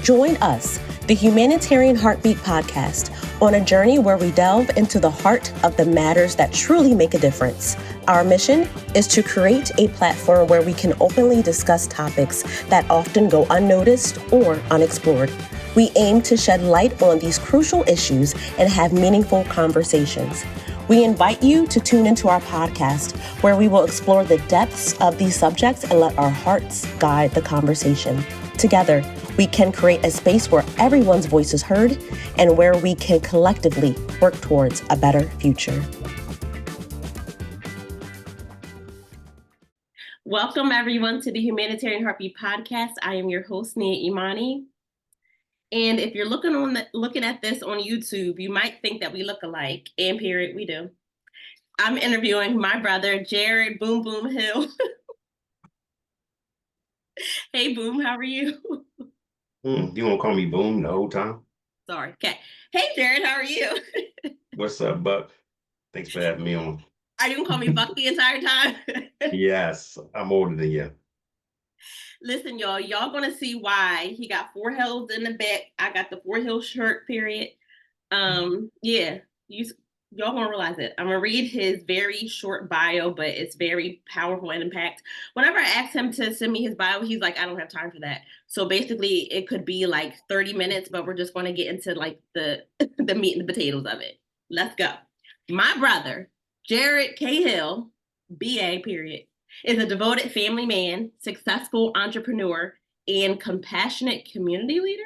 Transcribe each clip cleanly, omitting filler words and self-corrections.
Join us, the Humanitarian Heartbeat Podcast, on a journey where we delve into the heart of the matters that truly make a difference. Our mission is to create a platform where we can openly discuss topics that often go unnoticed or unexplored. We aim to shed light on these crucial issues and have meaningful conversations. We invite you to tune into our podcast, where we will explore the depths of these subjects and let our hearts guide the conversation. Together, we can create a space where everyone's voice is heard and where we can collectively work towards a better future. Welcome, everyone, to the Humanitarian Heartbeat Podcast. I am your host, Nia Imani. And if you're looking at this on YouTube, you might think that we look alike, and period, we do. I'm interviewing my brother, Jarrod Boom Boom Hill. Hey, Boom, how are you? You won't call me Boom the whole time? Sorry. Okay. Hey, Jarrod, how are you? What's up, Buck? Thanks for having me on. Are you going to call me Buck the entire time? Yes, I'm older than you. Listen, y'all going to see why he got 4 hills in the back. I got the 4 hill shirt, period. Y'all going to realize it. I'm going to read his very short bio, but it's very powerful and impact. Whenever I asked him to send me his bio, he's like, I don't have time for that. So basically it could be like 30 minutes, but we're just going to get into like the meat and the potatoes of it. Let's go. My brother, Jarrod K. Hill, BA, period, is a devoted family man, successful entrepreneur, and compassionate community leader.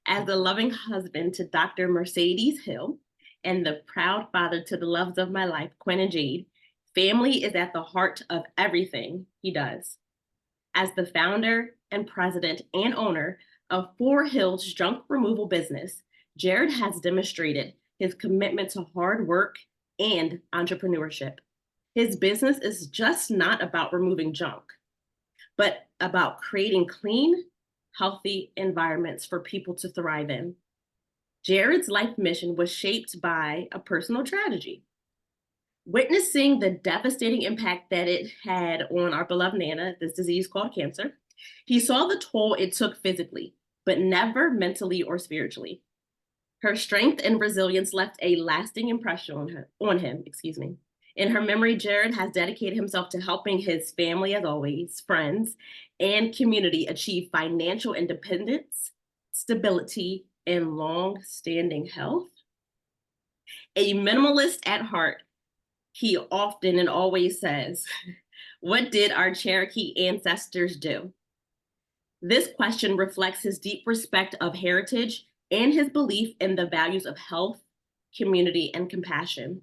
As a loving husband to Dr. Mercedes Hill and the proud father to the loves of my life, Quinn and Jade, family is at the heart of everything he does. As the founder and president and owner of 4 Hills Junk Removal Business, Jarrod has demonstrated his commitment to hard work and entrepreneurship. His business is just not about removing junk, but about creating clean, healthy environments for people to thrive in. Jarrod's life mission was shaped by a personal tragedy. Witnessing the devastating impact that it had on our beloved Nana, this disease called cancer, he saw the toll it took physically, but never mentally or spiritually. Her strength and resilience left a lasting impression on him. In her memory, Jarrod has dedicated himself to helping his family, as always, friends, and community achieve financial independence, stability, and long-standing health. A minimalist at heart, he often and always says, what did our Cherokee ancestors do? This question reflects his deep respect of heritage and his belief in the values of health, community, and compassion.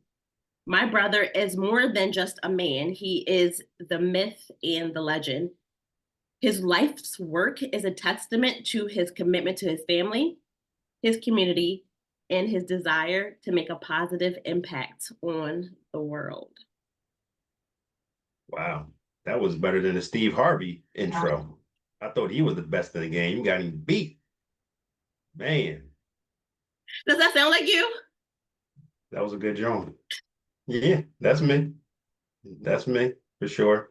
My brother is more than just a man. He is the myth and the legend. His life's work is a testament to his commitment to his family, his community, and his desire to make a positive impact on the world. Wow, that was better than the Steve Harvey intro. I thought he was the best in the game. You got him beat. Man. Does that sound like you? That was a good job. Yeah, that's me. That's me, for sure.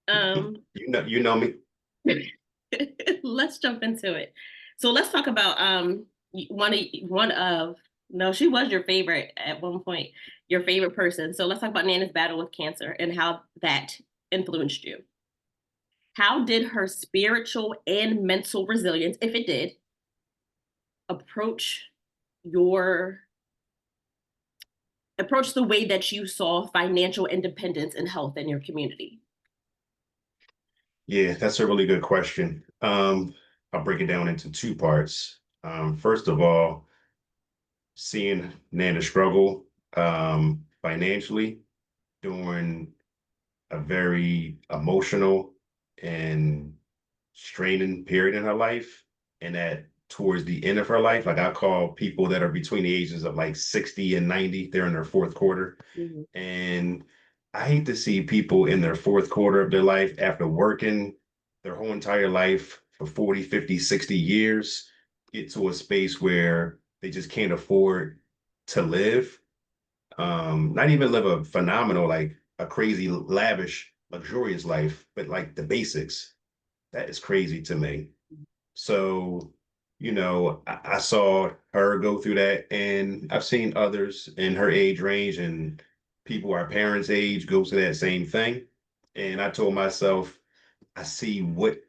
You know me. Let's jump into it. So let's talk about she was your favorite at one point, your favorite person. So let's talk about Nana's battle with cancer and how that influenced you. How did her spiritual and mental resilience, if it did, approach the way that you saw financial independence and health in your community? Yeah, that's a really good question. I'll break it down into 2 parts. First of all, seeing Nana struggle financially during a very emotional and straining period in her life, and that towards the end of her life, like I call people that are between the ages of like 60 and 90, they're in their 4th quarter. Mm-hmm. And I hate to see people in their 4th quarter of their life after working their whole entire life for 40, 50, 60 years, get to a space where they just can't afford to live. Not even live a phenomenal, like a crazy, lavish, luxurious life, but like the basics. That is crazy to me. So, I saw her go through that, and I've seen others in her age range and people our parents' age go through that same thing. And I told myself, I see what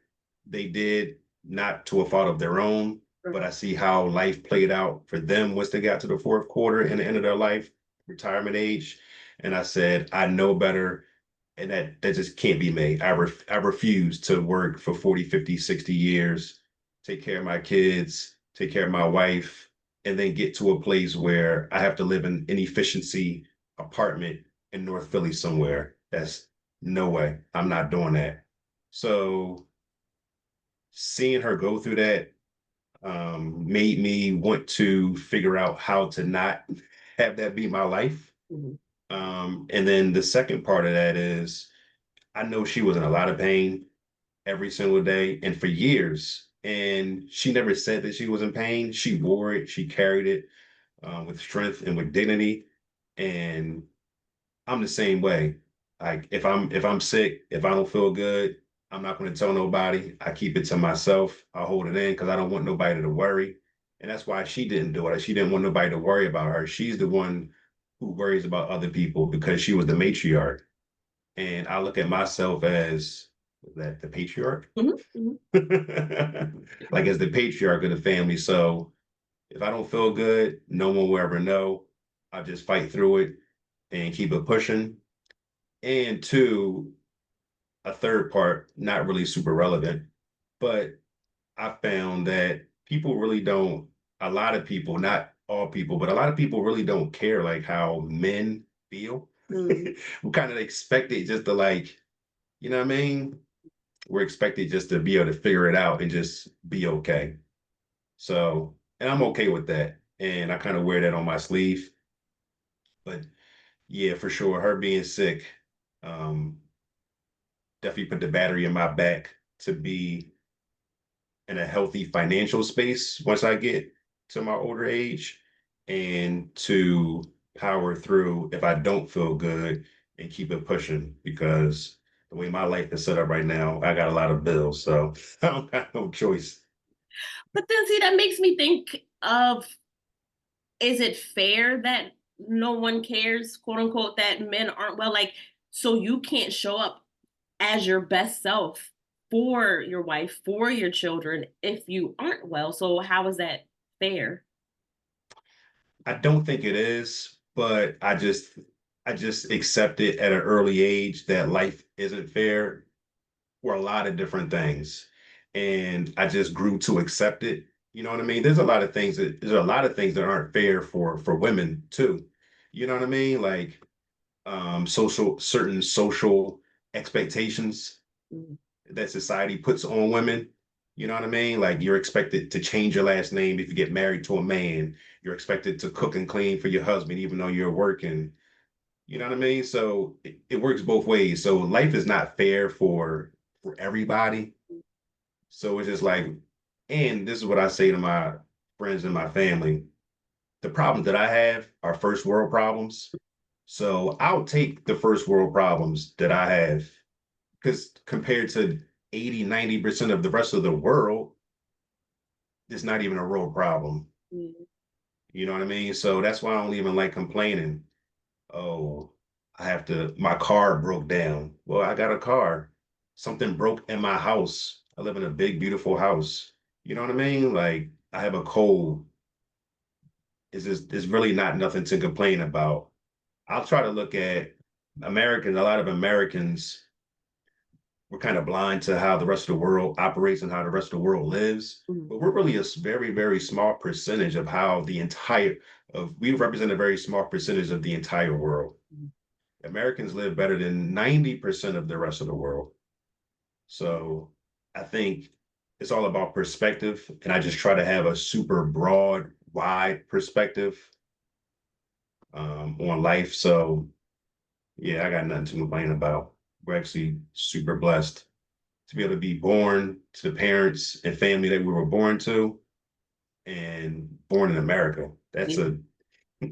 they did, not to a fault of their own, but I see how life played out for them once they got to the fourth quarter and the end of their life, retirement age. And I said, I know better. And that just can't be me. I refuse to work for 40, 50, 60 years, take care of my kids, take care of my wife, and then get to a place where I have to live in an efficiency apartment in North Philly somewhere. That's no way. I'm not doing that. So seeing her go through that made me want to figure out how to not have that be my life. Mhm. And then the second part of that is I know she was in a lot of pain every single day and for years. And she never said that she was in pain. She wore it, she carried it with strength and with dignity. And I'm the same way. Like if I'm sick, if I don't feel good, I'm not going to tell nobody. I keep it to myself. I hold it in because I don't want nobody to worry. And that's why she didn't do it. She didn't want nobody to worry about her. She's the one who worries about other people because she was the matriarch. And I look at myself as that the patriarch, Mhm, mhm. like as the patriarch of the family. So if I don't feel good, no one will ever know. I just fight through it and keep it pushing. And two, a third part, not really super relevant, but I found that people really don't, a lot of people, not all people, but a lot of people really don't care like how men feel. Mm. We kind of expect it just to like, you know what I mean? We're expected just to be able to figure it out and just be okay. So, and I'm okay with that. And I kind of wear that on my sleeve. But yeah, for sure, her being sick, um, definitely put the battery in my back to be in a healthy financial space once I get to my older age and to power through if I don't feel good and keep it pushing because the way my life is set up right now, I got a lot of bills. So I don't have no choice. But then see, that makes me think of, is it fair that no one cares, quote unquote, that men aren't well? Like, so you can't show up as your best self for your wife, for your children, if you aren't well. So how is that fair? I don't think it is, but I just accept it at an early age that life isn't fair for a lot of different things. And I just grew to accept it. You know what I mean? There's a lot of things that aren't fair for women too. You know what I mean? Like certain social expectations Mm. that society puts on women. You know what I mean? Like you're expected to change your last name if you get married to a man. You're expected to cook and clean for your husband, even though you're working. You know what I mean? So it works both ways. So life is not fair for everybody. So it's just like, and this is what I say to my friends and my family. The problems that I have are first world problems. So I'll take the first world problems that I have because compared to 80, 90% of the rest of the world, it's not even a real problem. Mm. You know what I mean? So that's why I don't even like complaining. Oh, my car broke down. Well, I got a car. Something broke in my house. I live in a big, beautiful house. You know what I mean? Like I have a cold. It's really not nothing to complain about. I'll try to look at Americans, a lot of Americans we're kind of blind to how the rest of the world operates and how the rest of the world lives. Mm. But we're really a very, very small percentage of how we represent a very small percentage of the entire world. Mm. Americans live better than 90% of the rest of the world. So I think it's all about perspective. And I just try to have a super broad, wide perspective on life. So yeah, I got nothing to complain about. We're actually super blessed to be able to be born to the parents and family that we were born to and born in America. That's Yeah. a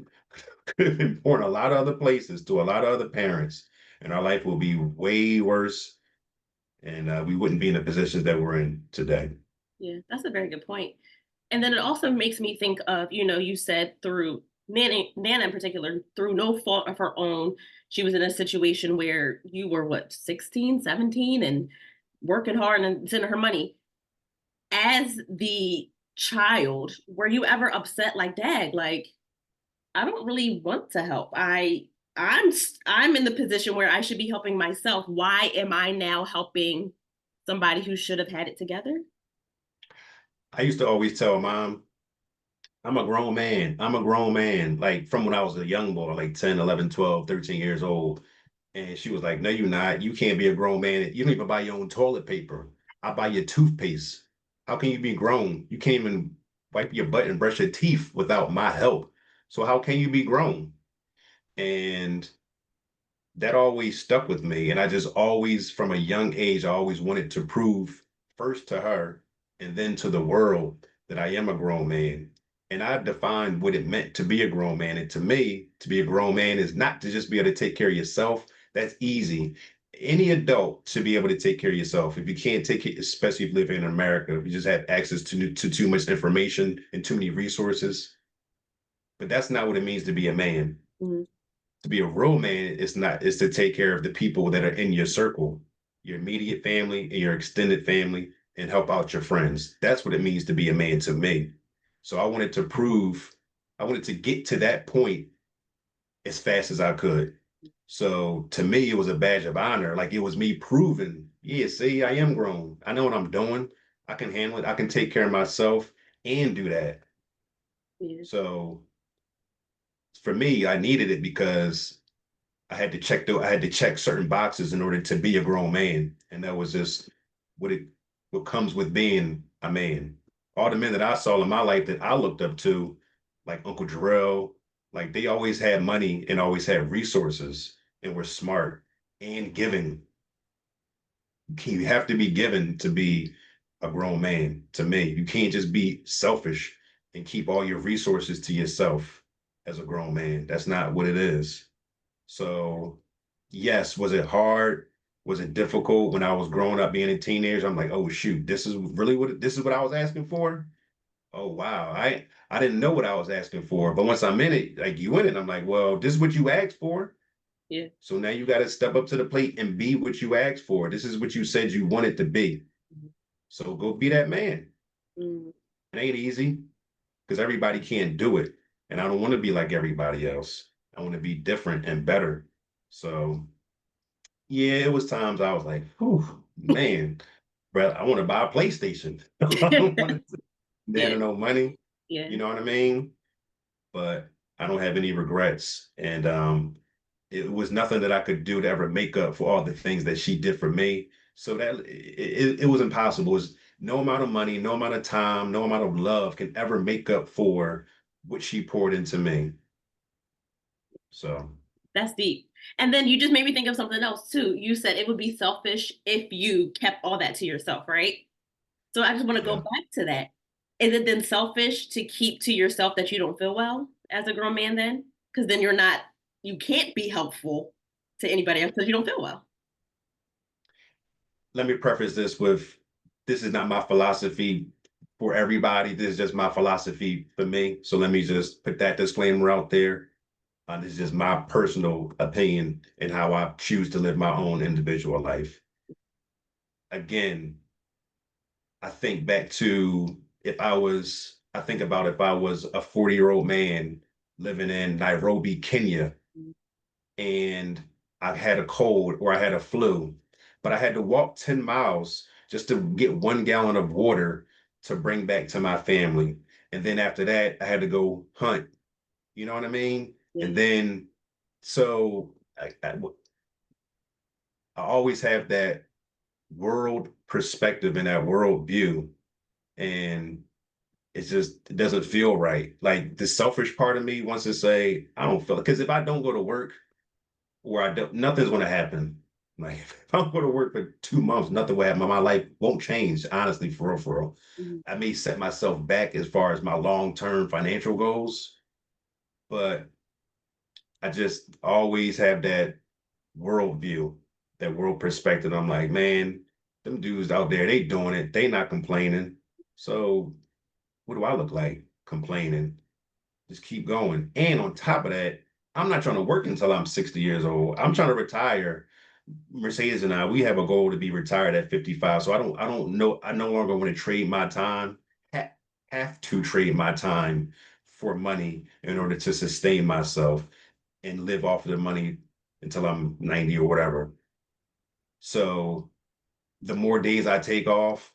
could have been born a lot of other places to a lot of other parents, and our life will be way worse, and we wouldn't be in the positions that we're in today. Yeah, that's a very good point. And then it also makes me think of, you said through Nana in particular, through no fault of her own, she was in a situation where you were what, 16, 17, and working hard and sending her money. As the child, were you ever upset like, Dad, like, I don't really want to help. I'm I'm in the position where I should be helping myself. Why am I now helping somebody who should have had it together? I used to always tell mom, I'm a grown man. I'm a grown man. Like from when I was a young boy, like 10, 11, 12, 13 years old. And she was like, no, you're not. You can't be a grown man. You don't even buy your own toilet paper. I buy your toothpaste. How can you be grown? You can't even wipe your butt and brush your teeth without my help. So how can you be grown? And that always stuck with me. And I just always, from a young age, I always wanted to prove first to her and then to the world that I am a grown man. And I defined what it meant to be a grown man. And to me, to be a grown man is not to just be able to take care of yourself. That's easy. Any adult should be able to take care of yourself. If you can't take it, especially if you live in America, if you just have access to too much information and too many resources. But that's not what it means to be a man. Mhm. To be a real man is not is to take care of the people that are in your circle, your immediate family and your extended family, and help out your friends. That's what it means to be a man to me. So I wanted to prove, I wanted to get to that point as fast as I could. So to me, it was a badge of honor. Like it was me proving, yeah, see, I am grown. I know what I'm doing. I can handle it. I can take care of myself and do that. Yeah. So for me, I needed it because I had to check certain boxes in order to be a grown man. And that was just what it what comes with being a man. All the men that I saw in my life that I looked up to, like Uncle Jarrell, like they always had money and always had resources and were smart and giving. You have to be given to be a grown man to me. You can't just be selfish and keep all your resources to yourself as a grown man. That's not what it is. So, yes, was it hard? Was it difficult when I was growing up being a teenager? I'm like, oh shoot, this is what I was asking for. Oh wow, I didn't know what I was asking for, but once I'm in it, like you in it, I'm like, well, this is what you asked for. Yeah. So now you got to step up to the plate and be what you asked for. This is what you said you wanted to be. So go be that man. Mhm. It ain't easy because everybody can't do it, and I don't want to be like everybody else. I want to be different and better. So yeah, it was times I was like, "Whew, man, bro, I want to buy a PlayStation. I don't want to Yeah. dad no money. Yeah. You know what I mean? But I don't have any regrets. And it was nothing that I could do to ever make up for all the things that she did for me. So that it was impossible. It was no amount of money, no amount of time, no amount of love can ever make up for what she poured into me. So That's deep. And then you just made me think of something else too. You said it would be selfish if you kept all that to yourself, right? So I just want to go yeah. back to that. Is it then selfish to keep to yourself that you don't feel well as a grown man then? Because then you can't be helpful to anybody else because you don't feel well. Let me preface this with this is not my philosophy for everybody. This is just my philosophy for me. So let me just put that disclaimer out there. This is just my personal opinion and how I choose to live my own individual life. Again, I think back to I think about if I was a 40-year-old man living in Nairobi, Kenya, and I had a cold or I had a flu, but I had to walk 10 miles just to get 1 gallon of water to bring back to my family. And then after that, I had to go hunt. You know what I mean? And Yeah. then, so I always have that world perspective and that world view. And it doesn't feel right. Like the selfish part of me wants to say, I don't feel it. Because if I don't go to work, where I don't, nothing's going to happen. Like if I go to work for 2 months, nothing will happen. My life won't change, honestly, for real, for real. Mhm. I may set myself back as far as my long-term financial goals, but I just always have that world view, that world perspective. I'm like, man, them dudes out there, they doing it. They not complaining. So what do I look like? Complaining. Just keep going. And on top of that, I'm not trying to work until I'm 60 years old. I'm trying to retire. Mercedes and I, we have a goal to be retired at 55. So I don't know. I no longer want to trade my time, have to trade my time for money in order to sustain myself and live off of the money until I'm 90 or whatever. So the more days I take off,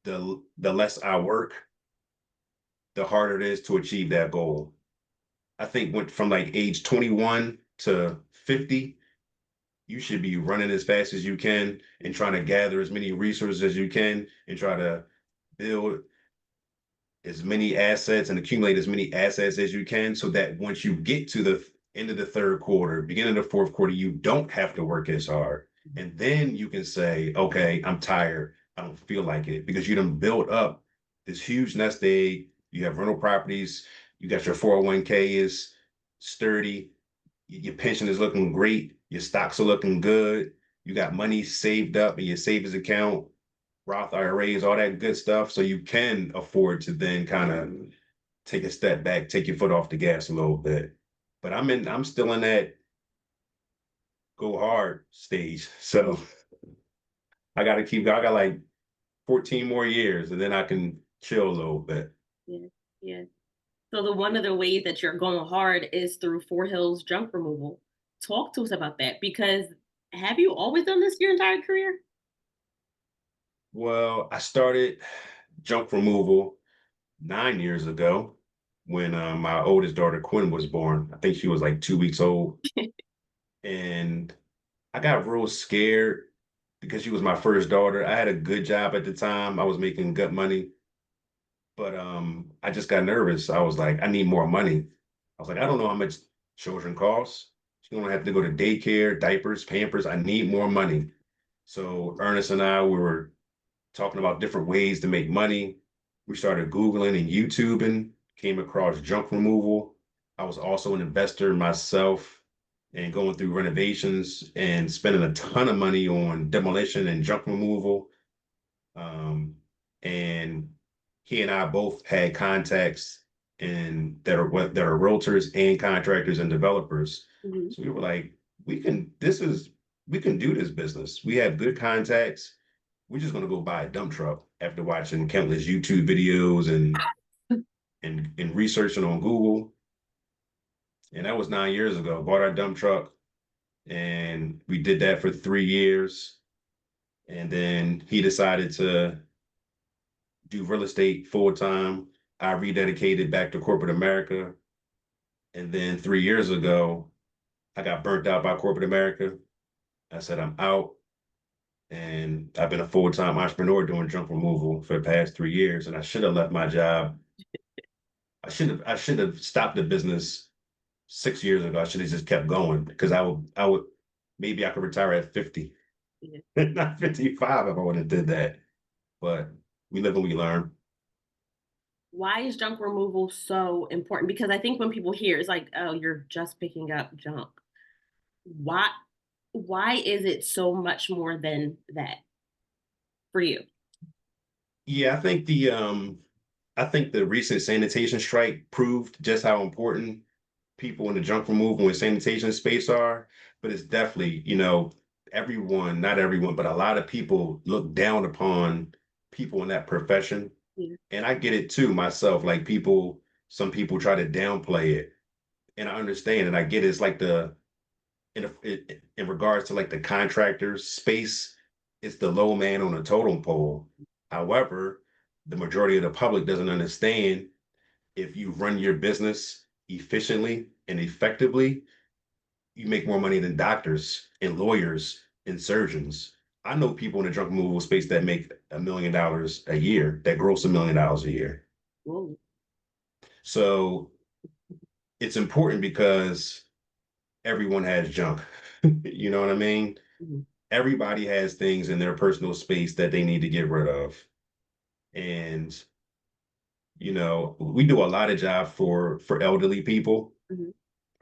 the less I work, the harder it is to achieve that goal. I think went from like age 21 to 50, you should be running as fast as you can and trying to gather as many resources as you can and try to build as many assets and accumulate as many assets as you can so that once you get to the end of the third quarter, beginning of the fourth quarter, you don't have to work as hard. And then you can say, okay, I'm tired. I don't feel like it because you done built up this huge nest egg. You have rental properties. You got your 401k is sturdy. Your pension is looking great. Your stocks are looking good. You got money saved up in your savings account, Roth IRAs, all that good stuff. So you can afford to then kind of take a step back, take your foot off the gas a little bit. But I'm still in that go hard stage. So I got to keep going. I got like 14 more years and then I can chill a little bit. Yeah, yeah. So the one of the ways that you're going hard is through Four Hills junk removal. Talk to us about that because have you always done this your entire career? Well, I started junk removal 9 years ago when my oldest daughter Quinn was born. I think she was like 2 weeks old. And I got real scared because she was my first daughter. I had a good job at the time. I was making good money, but I just got nervous. I was like, I need more money. I was like, I don't know how much children cost. She's gonna have to go to daycare, diapers, pampers. I need more money. So Ernest and I, we were talking about different ways to make money. We started Googling and YouTubing, came across junk removal. I was also an investor myself and going through renovations and spending a ton of money on demolition and junk removal. And he and I both had contacts and that are realtors and contractors and developers. Mhm. So we were like, we can do this business. We have good contacts. We're just gonna go buy a dump truck after watching countless YouTube videos and researching on Google. And that was 9 years ago. Bought our dump truck and we did that for 3 years. And then he decided to do real estate full time. I rededicated back to corporate America. And then 3 years ago, I got burnt out by corporate America. I said, I'm out. And I've been a full time entrepreneur doing junk removal for the past 3 years. And I should have left my job. I should have stopped the business 6 years ago. I should have just kept going because I would maybe I could retire at 50, Yeah. not 55 if I would have did that. But we live and we learn. Why is junk removal so important? Because I think when people hear it's like, oh, you're just picking up junk. Why why is it so much more than that for you? Yeah, I think the recent sanitation strike proved just how important people in the junk removal and sanitation space are. But it's definitely, everyone, not everyone, but a lot of people look down upon people in that profession. Yeah. And I get it too myself. Like some people try to downplay it. And I understand and I get it. It's like in regards to like the contractors space, it's the low man on a totem pole. However, the majority of the public doesn't understand if you run your business efficiently and effectively, you make more money than doctors and lawyers and surgeons. I know people in the drug removal space that make $1 million a year, that gross $1 million a year. Whoa. So it's important because everyone has junk. You know what I mean? Mhm. Everybody has things in their personal space that they need to get rid of. And we do a lot of job for elderly people. Mhm.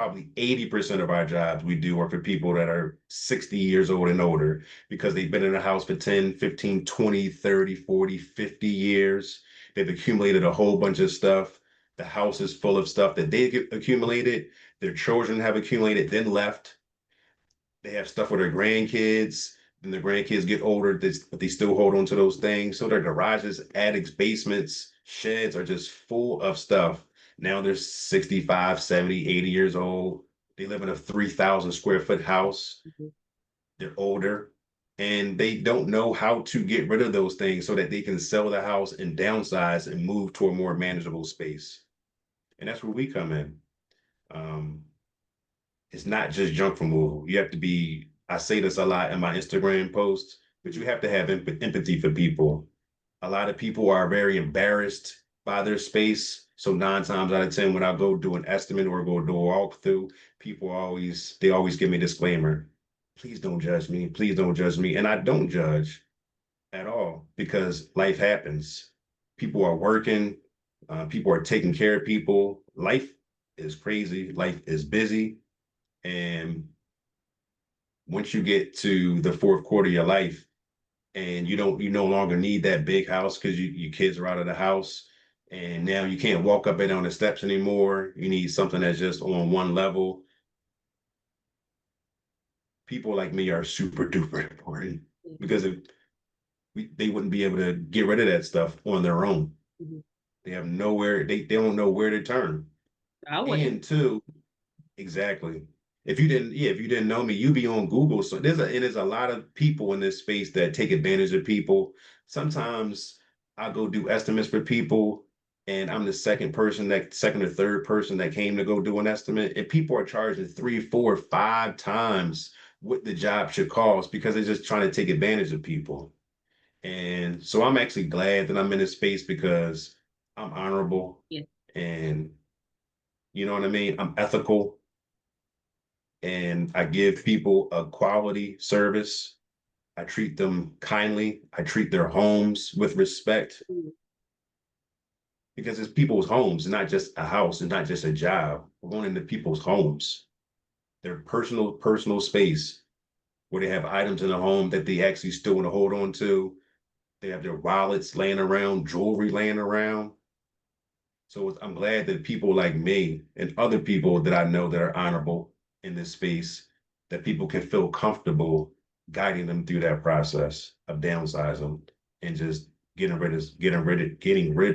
probably 80% of our jobs we do are for people that are 60 years old and older because they've been in a house for 10, 15, 20, 30, 40, 50 years. They've accumulated a whole bunch of stuff. The house is full of stuff that they accumulated, their children have accumulated, then left. They have stuff with their grandkids. Then their grandkids get older, but they still hold on to those things. So their garages, attics, basements, sheds are just full of stuff. Now they're 65, 70, 80 years old. They live in a 3,000 square foot house. Mm-hmm. They're older and they don't know how to get rid of those things so that they can sell the house and downsize and move to a more manageable space. And that's where we come in. Um, it's not just junk removal. You have to be, I say this a lot in my Instagram posts, but you have to have empathy for people. A lot of people are very embarrassed by their space. So 9 times out of 10, when I go do an estimate or go do a walkthrough, they always give me a disclaimer. Please don't judge me. Please don't judge me. And I don't judge at all because life happens. People are working. People are taking care of people. Life is crazy. Life is busy. And once you get to the fourth quarter of your life and you no longer need that big house because your kids are out of the house and now you can't walk up and down the steps anymore. You need something that's just on one level. People like me are super duper important because they wouldn't be able to get rid of that stuff on their own. Mm-hmm. They have nowhere, they don't know where to turn. And two, exactly. If you didn't know me, you be on Google. So there's a lot of people in this space that take advantage of people. Sometimes I go do estimates for people, and I'm the second or third person that came to go do an estimate, and people are charging 3, 4, 5 times what the job should cost because they're just trying to take advantage of people. And so I'm actually glad that I'm in this space because I'm honorable. Yeah. And you know what I mean? I'm ethical and I give people a quality service. I treat them kindly. I treat their homes with respect because it's people's homes, not just a house and not just a job. We're going into people's homes, their personal space where they have items in the home that they actually still want to hold on to. They have their wallets laying around, jewelry laying around. So I'm glad that people like me and other people that I know that are honorable in this space, that people can feel comfortable guiding them through that process of downsizing and just getting rid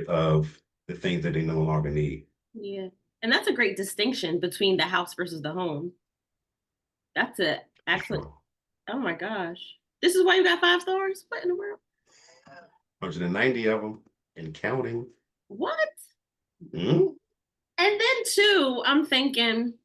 of the things that they no longer need. Yeah. And that's a great distinction between the house versus the home. That's it. Excellent. Sure. Oh my gosh. This is why you got 5 stars? What in the world? 190 of them and counting. What? Mm-hmm. And then too, I'm thinking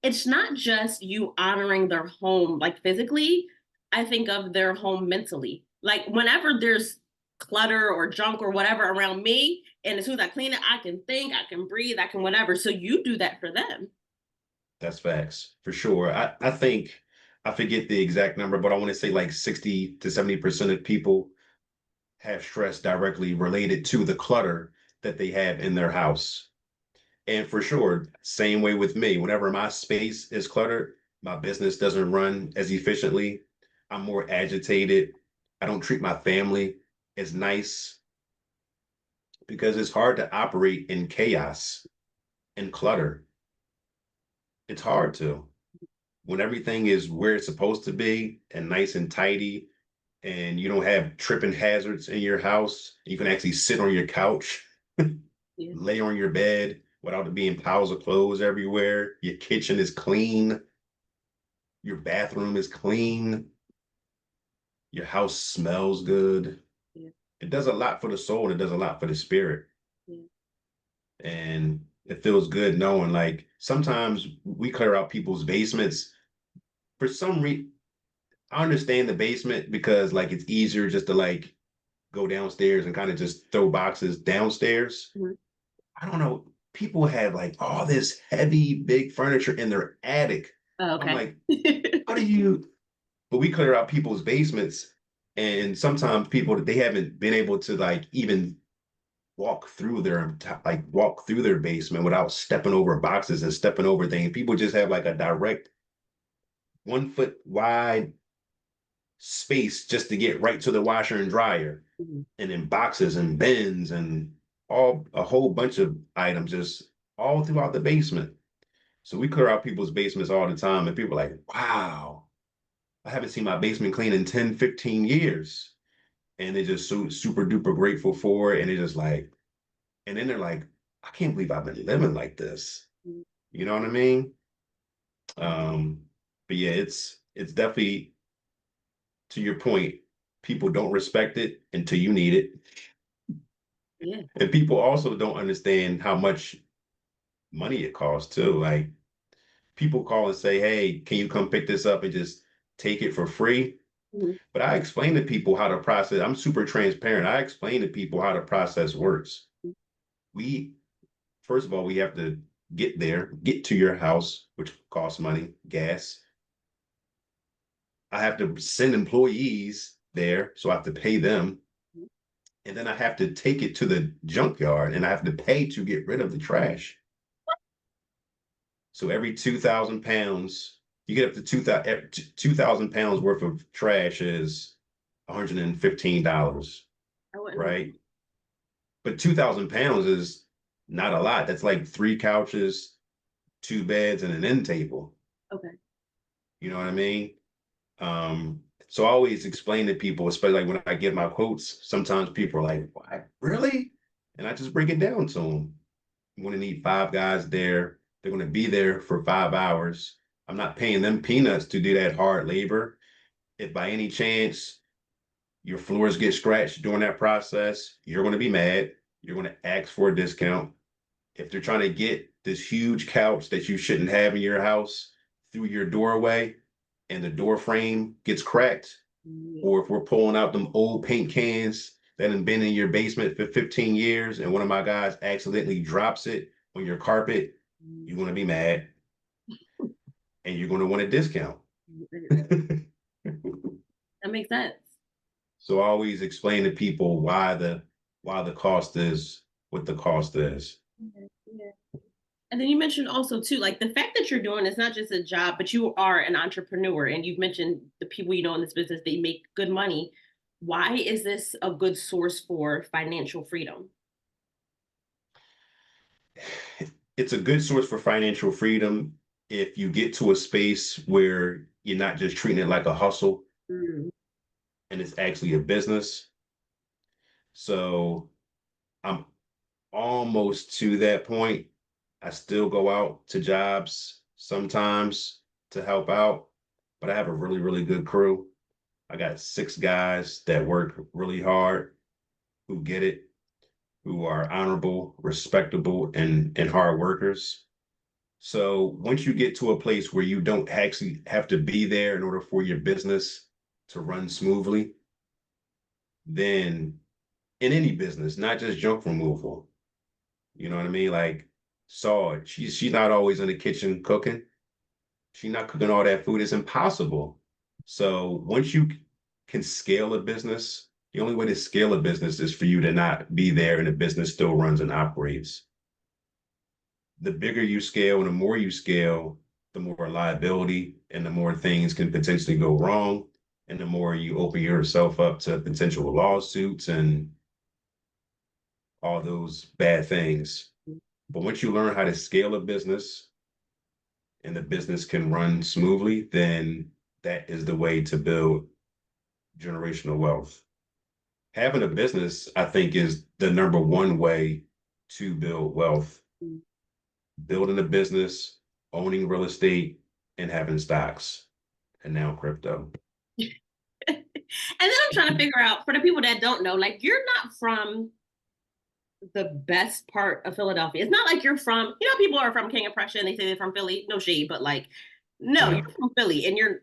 it's not just you honoring their home like physically. I think of their home mentally. Like whenever there's clutter or junk or whatever around me, and as soon as I clean it, I can think, I can breathe, I can whatever. So you do that for them. That's facts for sure. I think I forget the exact number, but I want to say like 60 to 70% of people have stress directly related to the clutter that they have in their house. And for sure, same way with me. Whenever my space is cluttered, my business doesn't run as efficiently. I'm more agitated. I don't treat my family as nice because it's hard to operate in chaos and clutter. It's hard to. When everything is where it's supposed to be and nice and tidy, and you don't have tripping hazards in your house, you can actually sit on your couch, yeah. Lay on your bed without it being piles of clothes everywhere. Your kitchen is clean. Your bathroom is clean. Your house smells good. Yeah. It does a lot for the soul and it does a lot for the spirit. Yeah. And it feels good knowing like sometimes we clear out people's basements. For some reason, I understand the basement because like it's easier just to like go downstairs and kind of just throw boxes downstairs. Mm-hmm. I don't know. People have like all this heavy, big furniture in their attic. Oh, okay. I'm like, how do you? But we clear out people's basements, and sometimes people they haven't been able to like even walk through their basement without stepping over boxes and stepping over things. People just have like a direct 1 foot wide space just to get right to the washer and dryer, Mhm. and then boxes and bins and all a whole bunch of items just all throughout the basement. So we clear out people's basements all the time, and people are like, wow, I haven't seen my basement clean in 10, 15 years. And they're just so super duper grateful for it. And they're just like, and then they're like, I can't believe I've been living like this. You know what I mean? Um, but yeah, it's definitely, to your point, people don't respect it until you need it. Yeah. And people also don't understand how much money it costs too. Like people call and say, hey, can you come pick this up and just take it for free? Mhm. But I explain to people how the process, I'm super transparent. I explain to people how the process works. We, first of all, we have to get there, get to your house, which costs money, gas. I have to send employees there, so I have to pay them. And then I have to take it to the junkyard and I have to pay to get rid of the trash. So every 2,000 pounds, you get up to 2,000 pounds worth of trash is $115, I wouldn't know. right? But 2,000 pounds is not a lot. That's like 3 couches, 2 beds, and an end table. Okay. You know what I mean? So I always explain to people, especially like when I give my quotes, sometimes people are like, why, really? And I just break it down to them. I'm going to need 5 guys there. They're going to be there for 5 hours. I'm not paying them peanuts to do that hard labor. If by any chance your floors get scratched during that process, you're going to be mad. You're going to ask for a discount. If they're trying to get this huge couch that you shouldn't have in your house through your doorway and the door frame gets cracked, Yeah. or if we're pulling out them old paint cans that have been in your basement for 15 years and one of my guys accidentally drops it on your carpet, you're going to be mad and you're going to want a discount. That makes sense. So I always explain to people why the cost is what the cost is. Yeah. And then you mentioned also too, like the fact that you're doing it's not just a job, but you are an entrepreneur, and you've mentioned the people you know in this business they make good money. Why is this a good source for financial freedom? It's a good source for financial freedom if you get to a space where you're not just treating it like a hustle Mm. and it's actually a business. So I'm almost to that point. I still go out to jobs sometimes to help out, but I have a really, really good crew. I got 6 guys that work really hard, who get it, who are honorable, respectable, and hard workers. So once you get to a place where you don't actually have to be there in order for your business to run smoothly, then in any business, not just junk removal, you know what I mean? Like Saw, she's not always in the kitchen cooking. She's not cooking all that food. It's impossible. So once you can scale a business, the only way to scale a business is for you to not be there and the business still runs and operates. The bigger you scale and the more you scale, the more liability and the more things can potentially go wrong. And the more you open yourself up to potential lawsuits and all those bad things. But once you learn how to scale a business and the business can run smoothly, then that is the way to build generational wealth. Having a business, I think, is the number one way to build wealth. Building a business, owning real estate, and having stocks, and now crypto. And then I'm trying to figure out for the people that don't know, like you're not from the best part of Philadelphia. It's not like you're from, people are from King of Prussia and they say they're from Philly. No shade, but like, no, Yeah. you're from Philly and you're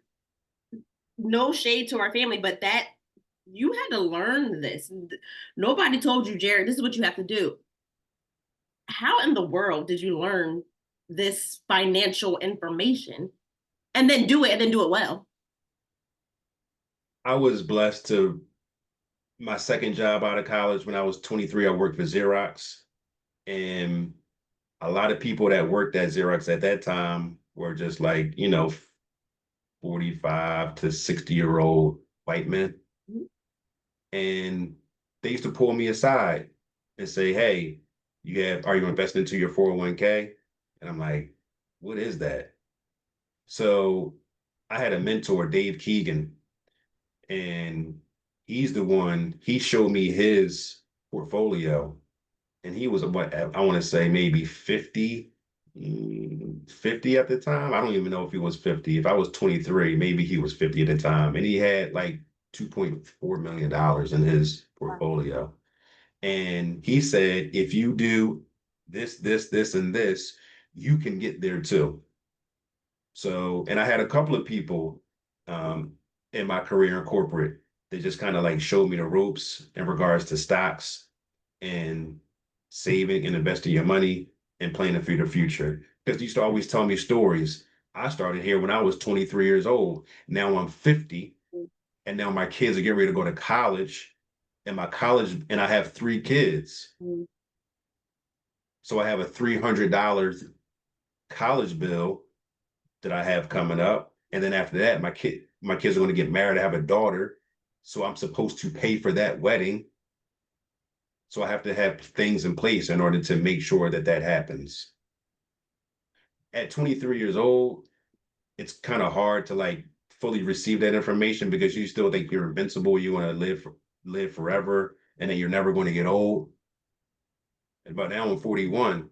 no shade to our family, but that you had to learn this. Nobody told you, Jarrod, this is what you have to do. How in the world did you learn this financial information and then do it well? I was blessed to my second job out of college when I was 23, I worked for Xerox. And a lot of people that worked at Xerox at that time were just like, 45 to 60-year-old white men. And they used to pull me aside and say, "Hey, are you investing into your 401k?" And I'm like, "What is that?" So I had a mentor, Dave Keegan, and he showed me his portfolio, and he was what I want to say maybe 50 at the time. I don't even know if he was 50. If I was 23, maybe he was 50 at the time. And he had like $2.4 million in his portfolio. And he said, if you do this, and this, you can get there too. So, and I had a couple of people um, in my career in corporate that just kind of like showed me the ropes in regards to stocks and saving and investing your money and planning for the future. Because they used to always tell me stories. I started here when I was 23 years old. Now I'm 50, and now my kids are getting ready to go to college. And I have 3 kids. So I have a $300 college bill that I have coming up. And then after that, my kids are going to get married. I have a daughter. So I'm supposed to pay for that wedding. So I have to have things in place in order to make sure that that happens. At 23 years old, it's kind of hard to like fully receive that information because you still think you're invincible. You want to live forever, and then you're never going to get old. And but now I'm 41.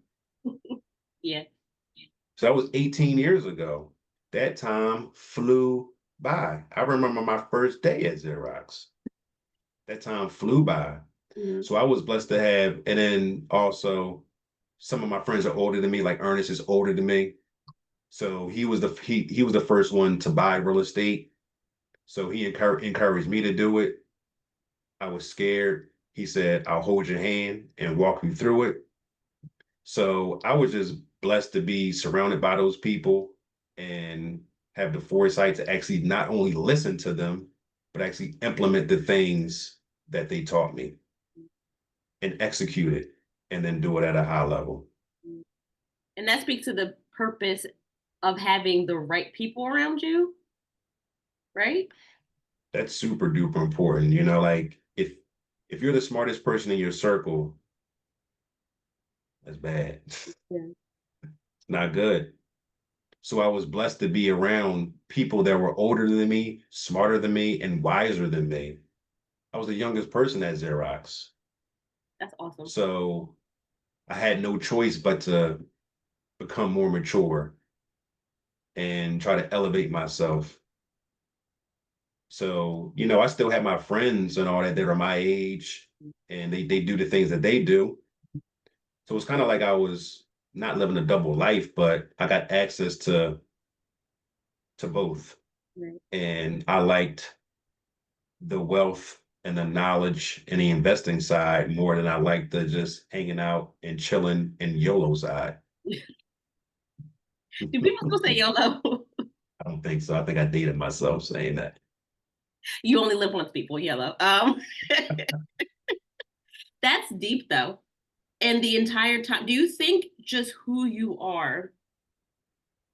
Yeah. So that was 18 years ago. That time flew by. I remember my first day at Xerox. That time flew by. Mhm. So I was blessed to have, and then also some of my friends are older than me, like Ernest is older than me. So he was the first one to buy real estate. So he encouraged me to do it. I was scared. He said, "I'll hold your hand and walk you through it." So I was just blessed to be surrounded by those people and have the foresight to actually not only listen to them, but actually implement the things that they taught me and execute it and then do it at a high level. And that speaks to the purpose of having the right people around you, right? That's super duper important. Like if you're the smartest person in your circle, that's bad. It's Yeah. not good. So I was blessed to be around people that were older than me, smarter than me, and wiser than me. I was the youngest person at Xerox. That's awesome. So I had no choice but to become more mature and try to elevate myself. So, I still have my friends and all that are my age, and they do the things that they do. So it's kind of like I was not living a double life, but I got access to both. Right. And I liked the wealth and the knowledge and the investing side more than I liked the just hanging out and chilling and YOLO side. Do people still say YOLO? I don't think so. I think I dated myself saying that. You only live once, people. YOLO. That's deep though. And the entire time, do you think just who you are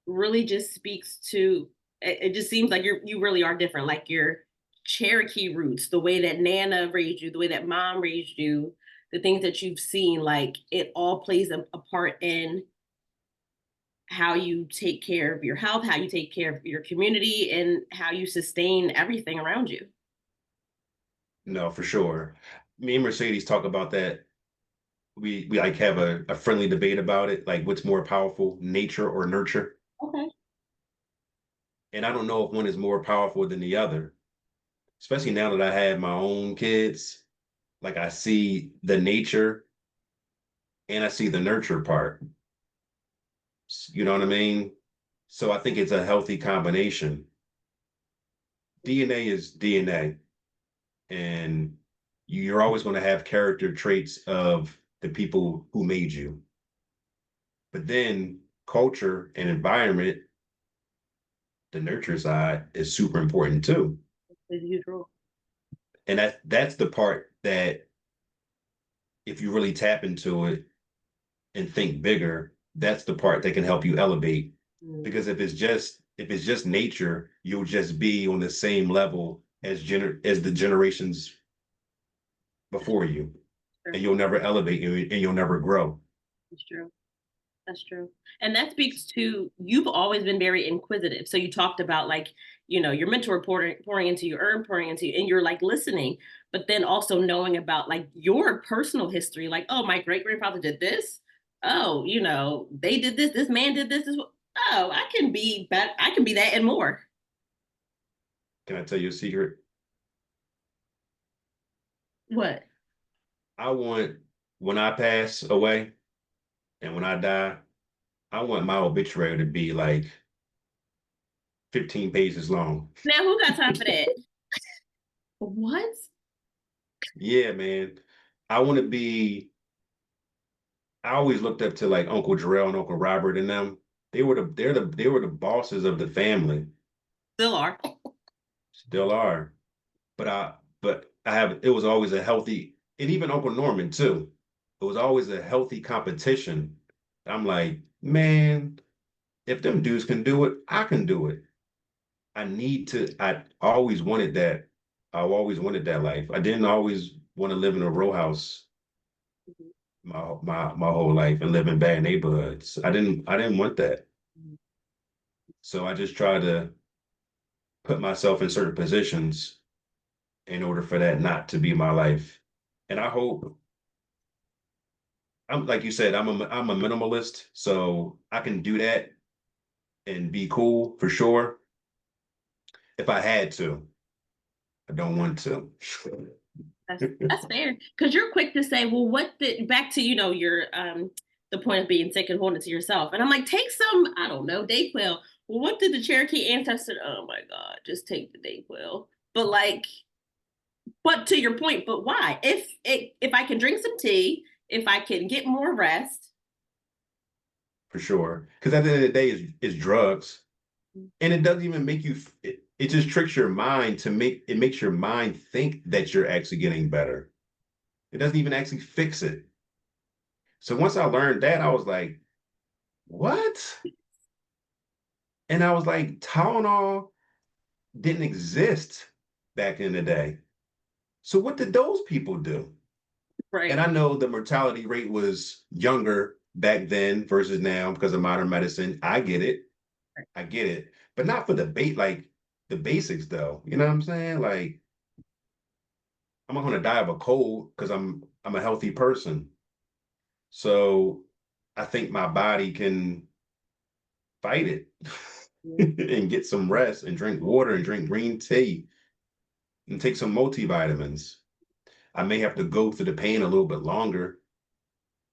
really just speaks to? It just seems like you really are different. Like your Cherokee roots, the way that Nana raised you, the way that mom raised you, the things that you've seen, like it all plays a part in how you take care of your health, how you take care of your community, and how you sustain everything around you. No, for sure. Me and Mercedes talk about that. We like have a friendly debate about it, like what's more powerful, nature or nurture. Okay. And I don't know if one is more powerful than the other, especially now that I have my own kids. Like I see the nature and I see the nurture part. You know what I mean? So I think it's a healthy combination. DNA is DNA, and you're always going to have character traits of the people who made you. But then culture and environment, the nurture side, is super important too. As usual. And that's the part that if you really tap into it and think bigger, that's the part that can help you elevate. Because if it's just nature, you'll just be on the same level as the generations before you, True. and you'll never elevate and you'll never grow. That's true. That's true. And that speaks to you've always been very inquisitive. So you talked about like, your mentor pouring into you, pouring into you, and you're like listening, but then also knowing about like your personal history, like, oh, my great grandfather did this. Oh, they did this. This man did this. Oh, I can be better. I can be that and more. Can I tell you a secret? What? I want when I pass away and when I die, I want my obituary to be like 15 pages long. Now, who got time for that? What? Yeah, man. I want to be. I always looked up to like Uncle Jarrell and Uncle Robert and them. They were the bosses of the family. Still are. Still are. But I have it was always a healthy, and even Uncle Norman too. It was always a healthy competition. I'm like, man, if them dudes can do it, I can do it. I always wanted that. I always wanted that life. I didn't always want to live in a row house Mhm. my whole life and live in bad neighborhoods. I didn't want that. So I just try to put myself in certain positions in order for that not to be my life. And I hope I'm like you said, I'm a minimalist, so I can do that and be cool for sure if I had to. I don't want to. That's fair. Because you're quick to say, well, what the back to, your the point of being sick and holding it to yourself. And I'm like, take some, I don't know, Dayquil. Well, what did the Cherokee ancestor? Oh my God, just take the Dayquil. But like, but to your point, but why? If I can drink some tea, if I can get more rest. For sure. Because at the end of the day, it's drugs. And it doesn't even make you it just tricks your mind to make it makes your mind think that you're actually getting better. It doesn't even actually fix it. So once I learned that, I was like, what? And I was like, Tylenol didn't exist back in the day. So what did those people do? And Right. I know the mortality rate was younger back then versus now because of modern medicine. I get it. I get it. But not for the bait like the basics though. You know what I'm saying? Like I'm not gonna die of a cold because I'm a healthy person. So I think my body can fight it and get some rest and drink water and drink green tea and take some multivitamins. I may have to go through the pain a little bit longer,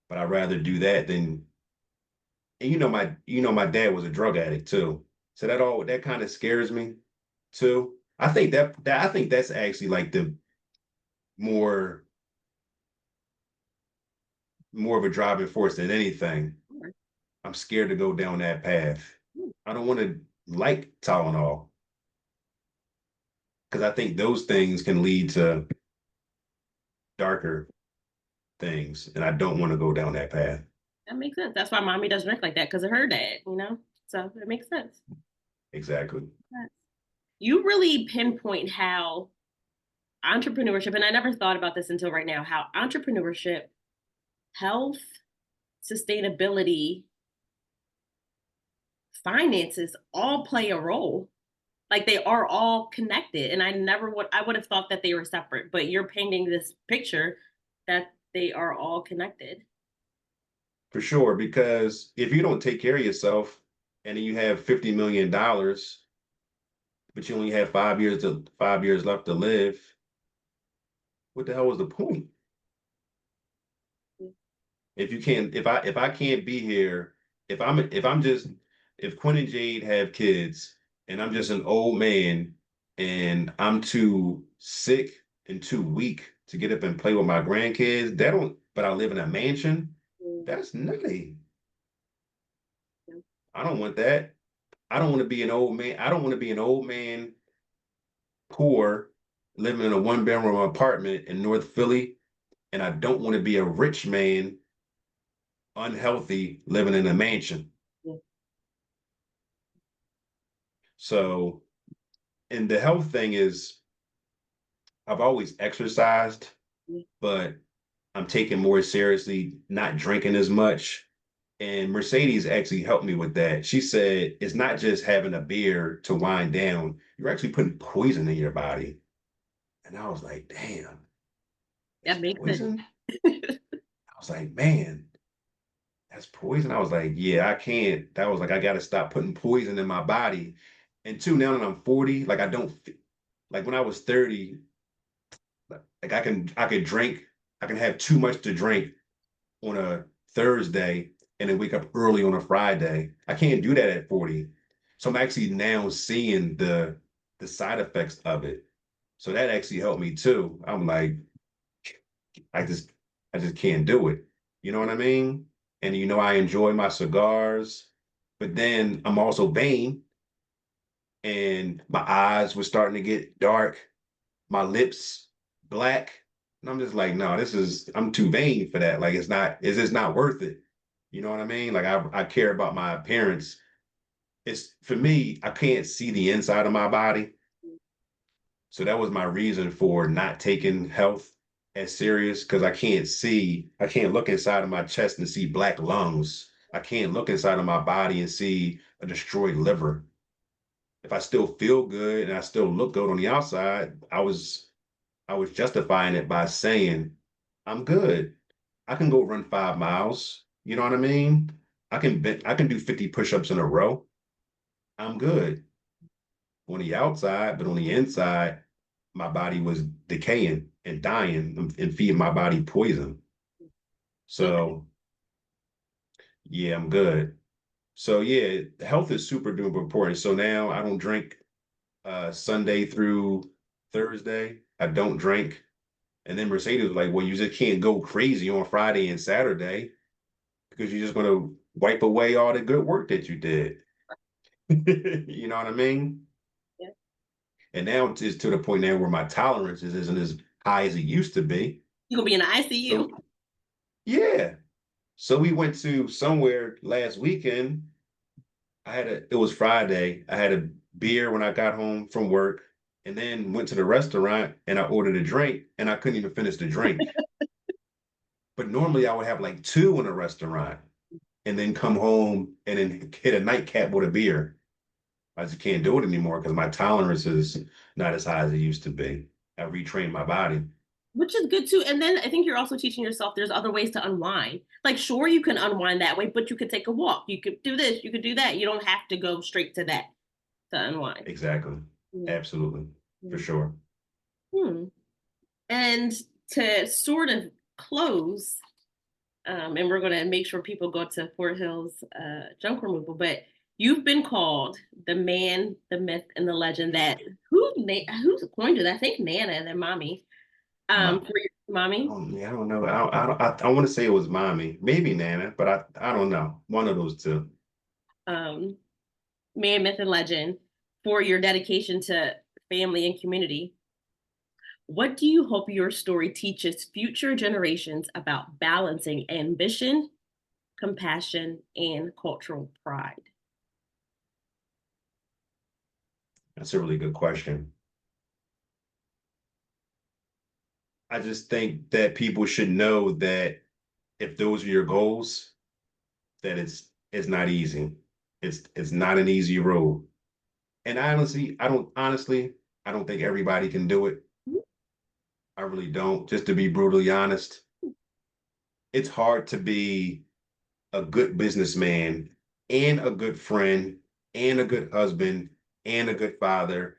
but I'd rather do that than and my dad was a drug addict too. So that kind of scares me too. I think that's actually like the more more of a driving force than anything. I'm scared to go down that path. I don't want to like Tylenol because I think those things can lead to darker things, and I don't want to go down that path. That makes sense. That's why mommy does drink like that because of her dad. So it makes sense. Exactly. You really pinpoint how entrepreneurship, and I never thought about this until right now, how entrepreneurship, health, sustainability, finances all play a role. Like they are all connected. And I would have thought that they were separate, but you're painting this picture that they are all connected. For sure, because if you don't take care of yourself and then you have $50 million, but you only have 5 years left to live, what the hell was the point? If you can't, if I can't be here, if I'm just if Quinn and Jade have kids and I'm just an old man and I'm too sick and too weak to get up and play with my grandkids, that don't but I live in a mansion, that's nutty. I don't want that. I don't want to be an old man. I don't want to be an old man, poor, living in a one-bedroom apartment in North Philly, and I don't want to be a rich man, unhealthy, living in a mansion. Yeah. So, and the health thing is, I've always exercised, Yeah. but I'm taking more seriously, not drinking as much. And Mercedes actually helped me with that. She said it's not just having a beer to wind down, you're actually putting poison in your body. And I was like, damn, it's That makes sense. poison? I was like, man, that's poison. I was like, yeah, I can't. That was like, I got to stop putting poison in my body. And two, now that I'm 40, like I don't, like when I was 30, like I could drink, I can have too much to drink on a Thursday and then wake up early on a Friday. I can't do that at 40. So I'm actually now seeing the side effects of it. So that actually helped me too. I'm like, I just I just can't do it. You know what I mean? And you know I enjoy my cigars, but then I'm also vain and my eyes were starting to get dark, my lips black. And I'm just like, no, I'm too vain for that. Like it's just not worth it. You know what I mean? Like I care about my appearance. It's for me, I can't see the inside of my body. So that was my reason for not taking health as serious because I can't look inside of my chest and see black lungs. I can't look inside of my body and see a destroyed liver. If I still feel good and I still look good on the outside, I was justifying it by saying, I'm good. I can go run 5 miles. You know what I mean? I can do 50 push-ups in a row. I'm good on the outside, but on the inside, my body was decaying and dying and feeding my body poison. Okay. So yeah, I'm good. So yeah, health is super duper important. So now I don't drink Sunday through Thursday. I don't drink. And then Mercedes was like, well, you just can't go crazy on Friday and Saturday because you're just going to wipe away all the good work that you did. You know what I mean? Yeah. And now it's to the point now where my tolerance isn't as high as it used to be. You're gonna be in the ICU. So yeah. So we went to somewhere last weekend. It was Friday. I had a beer when I got home from work and then went to the restaurant and I ordered a drink and I couldn't even finish the drink. But normally I would have like two in a restaurant and then come home and then hit a nightcap with a beer. I just can't do it anymore because my tolerance is not as high as it used to be. I retrained my body. Which is good too. And then I think you're also teaching yourself there's other ways to unwind. Like, sure, you can unwind that way, but you could take a walk. You could do this. You could do that. You don't have to go straight to that to unwind. Exactly. Yeah. Absolutely. For sure. Hmm. And to sort of close, and we're going to make sure people go to Fort Hill's junk removal, but you've been called the man, the myth, and the legend that who's coined it? I think Nana and then Mommy. My, For your mommy, I don't know. I want to say it was mommy, maybe Nana, but I don't know. One of those two. um, man, myth, and legend for your dedication to family and community. What do you hope your story teaches future generations about balancing ambition, compassion, and cultural pride? That's a really good question. I just think that people should know that if those are your goals, that it's not easy. It's not an easy road. And honestly, I don't think everybody can do it. I really don't, just to be brutally honest. It's hard to be a good businessman and a good friend and a good husband and a good father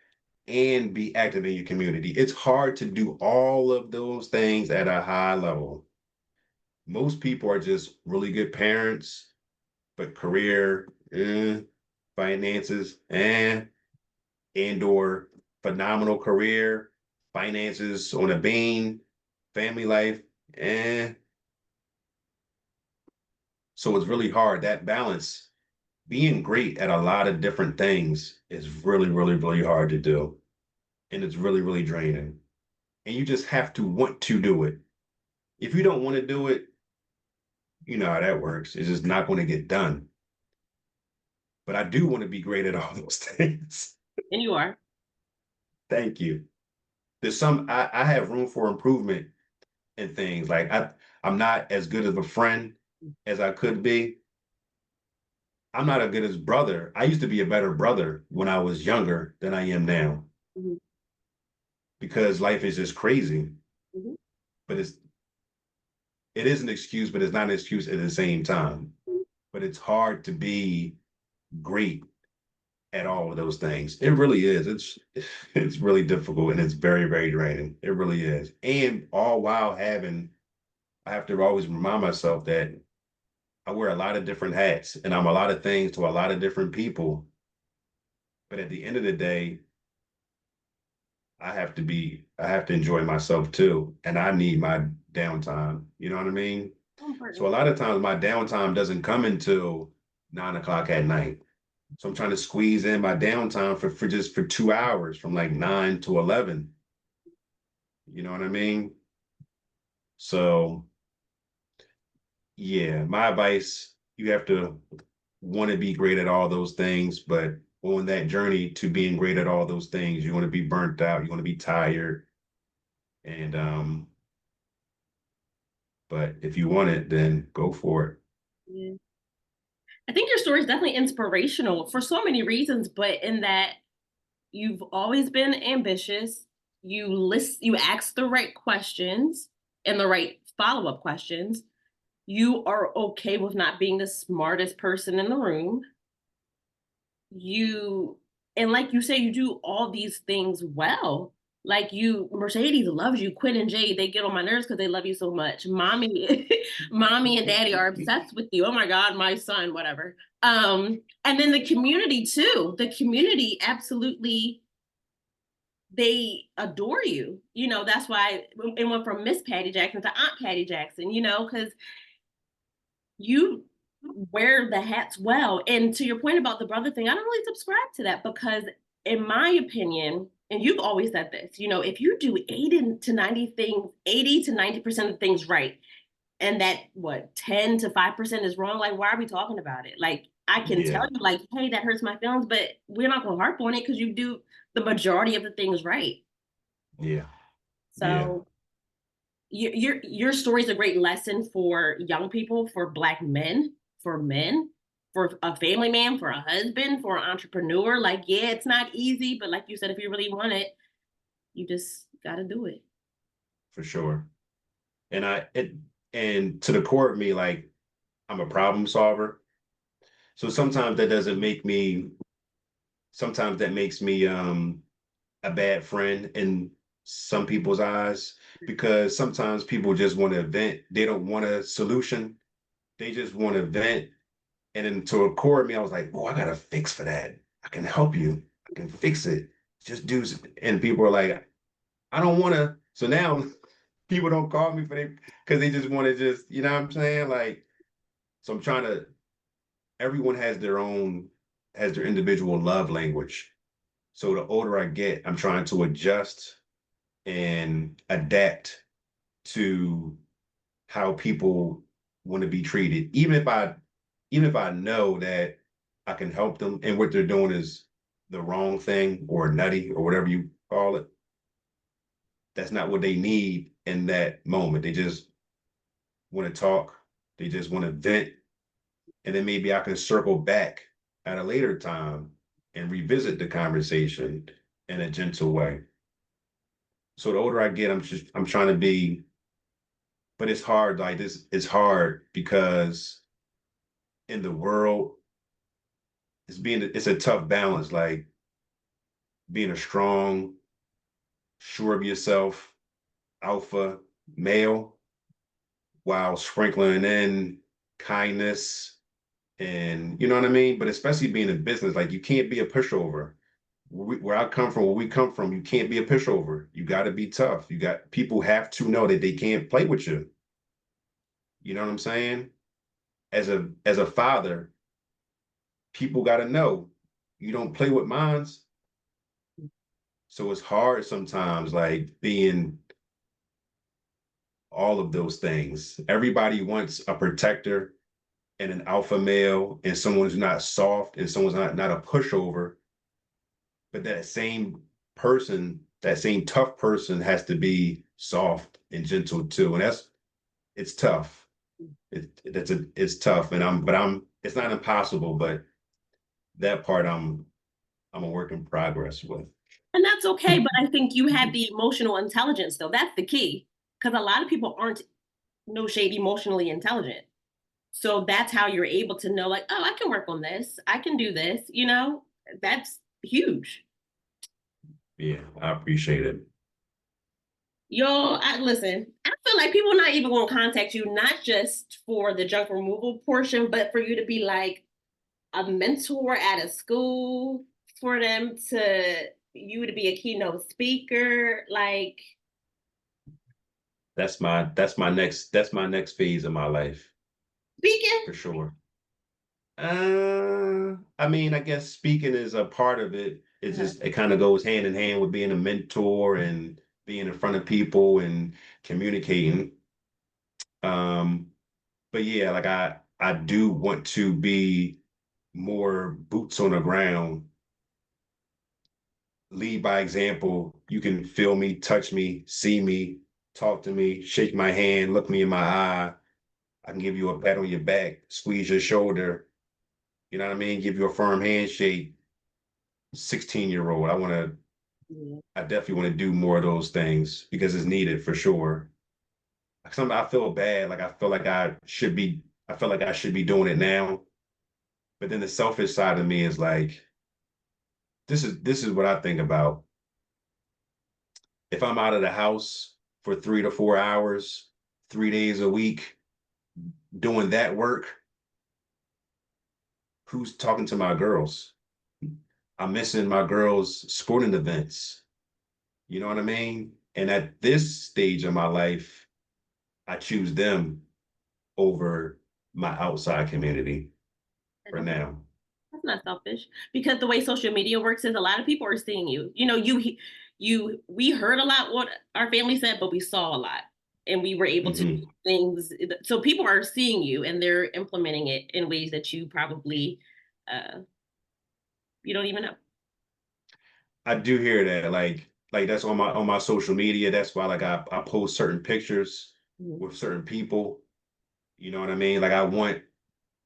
and be active in your community. It's hard to do all of those things at a high level. Most people are just really good parents, but career, finances, and or phenomenal career, finances on a beam, family life, eh. So it's really hard. That balance, being great at a lot of different things is really, really, really hard to do. And it's really, really draining. and you just have to want to do it. If you don't want to do it, you know how that works. It's just not going to get done. But I do want to be great at all those things. And you are. Thank you. There's I have room for improvement in things. Like I'm not as good of a friend as I could be. I'm not as good as brother. I used to be a better brother when I was younger than I am now Mhm. because life is just crazy. Mhm. But it is an excuse, but it's not an excuse at the same time. But it's hard to be great at all of those things. It really is. It's really difficult and it's very, very draining. It really is. And all while I have to always remind myself that I wear a lot of different hats and I'm a lot of things to a lot of different people. But at the end of the day, I have to enjoy myself too. And I need my downtime. You know what I mean? So So a important. lot of times my downtime doesn't come until 9 o'clock at night. So I'm trying to squeeze in my downtime for just for 2 hours from like 9 to 11. You know what I mean? So yeah, my advice, you have to want to be great at all those things, but on that journey to being great at all those things, you're going to be burnt out, you're going to be tired. And but if you want it, then go for it. Yeah. I think your story is definitely inspirational for so many reasons, but in that you've always been ambitious. You ask the right questions and the right follow-up questions. You are okay with not being the smartest person in the room. You and like you say, you do all these things well. Like you, Mercedes loves you. Quinn and Jade, they get on my nerves because they love you so much. Mommy, mommy and daddy are obsessed with you. Oh my God, my son, whatever. And then the community too. The community absolutely they adore you. You know, that's why it went from Miss Patty Jackson to Aunt Patty Jackson, you know, because you wear the hats well. And to your point about the brother thing, I don't really subscribe to that because, in my opinion, and you've always said this, you know, if you do 80 to 90 things, 80 to 90% of things right, and that what 10 to 5% is wrong, like, why are we talking about it? Like, I can tell Yeah, you, like, hey, that hurts my feelings, but we're not going to harp on it because you do the majority of the things right. yeah, yeah, So, your story is a great lesson for young people, for Black men, for a family man, for a husband, for an entrepreneur. Like, yeah, it's not easy, but like you said, if you really want it, you just got to do it. for sure. And and to the core of me, like I'm a problem solver. So sometimes that makes me a bad friend in some people's eyes because sometimes people just want to vent. They don't want a solution. They just want to vent. And then to a core of me, I was like, oh, I got a fix for that. I can help you. I can fix it. Just do it. And people are like, I don't want to. So now people don't call me for it because they just want to just, you know what I'm saying? Like, so I'm trying to, everyone has their individual love language. So the older I get, I'm trying to adjust and adapt to how people want to be treated. Even if I know that I can help them and what they're doing is the wrong thing or nutty or whatever you call it, that's not what they need in that moment. They just want to talk, they just want to vent, and then maybe I can circle back at a later time and revisit the conversation in a gentle way. So the older I get, I'm trying to be, but it's hard. Like this, it's hard because in the world, it's a tough balance. Like being a strong, sure of yourself, alpha male, while sprinkling in kindness and you know what I mean. But especially being in business, like you can't be a pushover. Where I come from, where we come from, you can't be a pushover. You got to be tough. You got people have to know that they can't play with you. You know what I'm saying? As a father, people got to know you don't play with minds. So it's hard sometimes, like being all of those things. Everybody wants a protector and an alpha male and someone who's not soft and someone's not a pushover. But that same person, that same tough person has to be soft and gentle too. And it's tough. It's tough. And it's not impossible, but that part I'm a work in progress with. And that's okay. But I think you have the emotional intelligence, though. That's the key. Because a lot of people aren't, no shade, emotionally intelligent. So that's how you're able to know, like, oh, I can work on this. I can do this. That's huge. Yeah, I appreciate it. Yo, listen, I feel like people not even going to contact you, not just for the junk removal portion, but for you to be like a mentor at a school, for you to be a keynote speaker. Like, that's my next phase of my life. Speaking? For sure. I mean, I guess speaking is a part of it. It's just, it kind of goes hand in hand with being a mentor and being in front of people and communicating. But yeah, like I do want to be more boots on the ground, lead by example. You can feel me, touch me, see me, talk to me, shake my hand, look me in my eye. I can give you a pat on your back, squeeze your shoulder, you know what I mean? Give you a firm handshake. 16-year-old. I definitely want to do more of those things because it's needed for sure. I feel bad. Like I feel like I should be doing it now. But then the selfish side of me is like, this is what I think about. If I'm out of the house for 3 to 4 hours, 3 days a week, doing that work, who's talking to my girls? I'm missing my girls' sporting events. You know what I mean? And at this stage of my life, I choose them over my outside community for now. That's not selfish, because the way social media works is a lot of people are seeing you. We heard a lot what our family said, but we saw a lot, and we were able to do things. So people are seeing you, and they're implementing it in ways that you probably you don't even know. I do hear that, like that's on my social media. That's why like I post certain pictures with certain people. You know what I mean? Like I want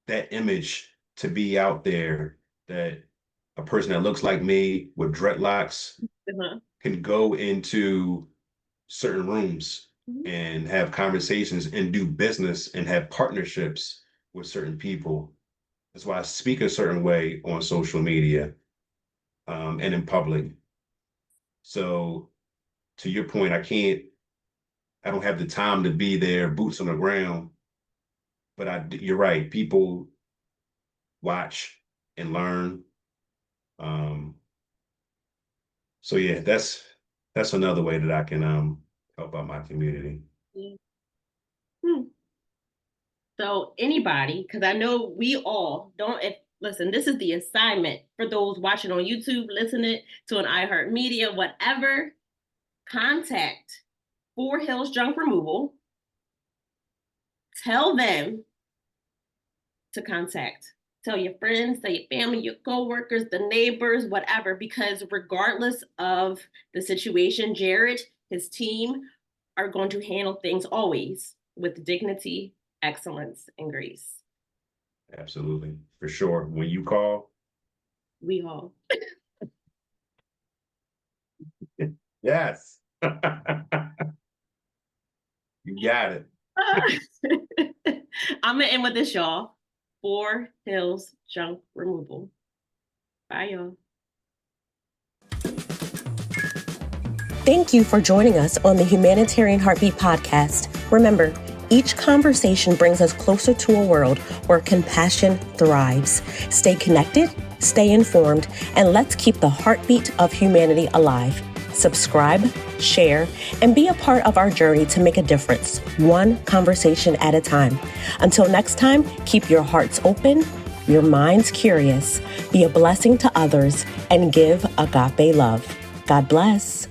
that image to be out there, that a person that looks like me with dreadlocks can go into certain rooms and have conversations and do business and have partnerships with certain people. That's why I speak a certain way on social media and in public. So to your point, I don't have the time to be there, boots on the ground. But you're right. People watch and learn. So yeah, that's another way that I can help out my community. Yeah. So anybody, because I know we all don't. Listen, this is the assignment for those watching on YouTube, listening to an iHeartMedia, whatever. Contact 4 Hills Junk Removal. Tell them to contact. Tell your friends, tell your family, your coworkers, the neighbors, whatever, because regardless of the situation, Jarrod, his team are going to handle things always with dignity, excellence, and grace. Absolutely. For sure. When you call, we all. Yes. You got it. I'm going to end with this, y'all. 4 Hills Junk Removal. Bye, y'all. Thank you for joining us on the Humanitarian Heartbeat podcast. Remember, each conversation brings us closer to a world where compassion thrives. Stay connected, stay informed, and let's keep the heartbeat of humanity alive. Subscribe, share, and be a part of our journey to make a difference, one conversation at a time. Until next time, keep your hearts open, your minds curious, be a blessing to others, and give agape love. God bless.